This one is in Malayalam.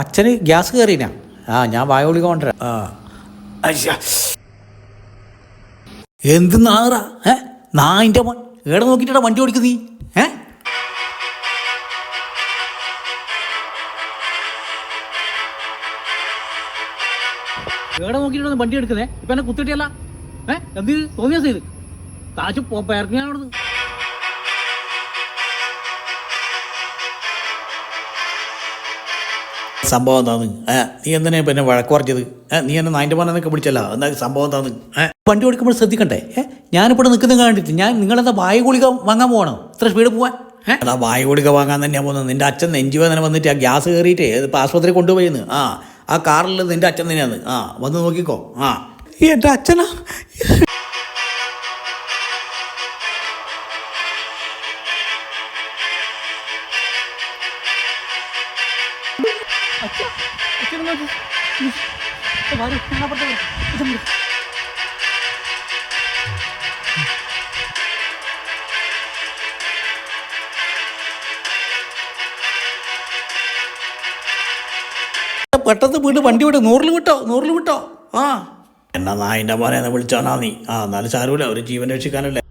അച്ഛന് ഗ്യാസ് കയറിനാ. ഞാൻ വായ ഗുളിക കൊണ്ടുവരാം. എന്ത് നാറാ നായിൻ്റെ മോൻ ഏടെ നോക്കിയിട്ടാ വണ്ടി ഓടിക്കുന്നീ? ഏടെ നോക്കിയിട്ടാണ് വണ്ടി എടുക്കുന്നേ? ഇപ്പൊ എന്നെ കുത്തിട്ടിയല്ല. എന്ത് തോന്നിയ ചെയ്ത് താച്ചു പേർക്കാണത്. സംഭവം എന്താന്ന്? നീ എന്തിനാ പിന്നെ വഴക്ക് പറഞ്ഞത്? നീ എന്നെ നായിൻ്റെ മോനെന്നൊക്കെ പിടിച്ചല്ല. എന്താ സംഭവം എന്താന്ന്? വണ്ടി ഓടിക്കുമ്പോൾ ശ്രദ്ധിക്കണ്ടേ? ഞാനിവിടെ നിൽക്കുന്നത് കണ്ടിട്ട് നിങ്ങളെന്താ വായ ഗുളിക വാങ്ങാൻ പോകണോ? ഇത്ര സ്പീഡ് പോവാൻ? അതാ വായ ഗുളിക വാങ്ങാൻ തന്നെയാണ് പോകുന്നത്. നിൻ്റെ അച്ഛൻ നെഞ്ചുവേദന വന്നിട്ട് ആ ഗ്യാസ് കയറിയിട്ടേ ഇപ്പോൾ ആശുപത്രി കൊണ്ടുപോയിന്ന്. ആ കാറിൽ നിൻ്റെ അച്ഛൻ തന്നെയാണ്. വന്ന് നോക്കിക്കോ. എൻ്റെ അച്ഛനാ? പെട്ടെന്ന് വീട് വണ്ടി വിട്ടോ. 100 വിട്ടോ. എന്നാ നായിൻ്റെ മോനെ വിളിച്ചാണാ നീ? എന്നാലും സാരമില്ല, ഒരു ജീവൻ രക്ഷിക്കാനല്ലേ.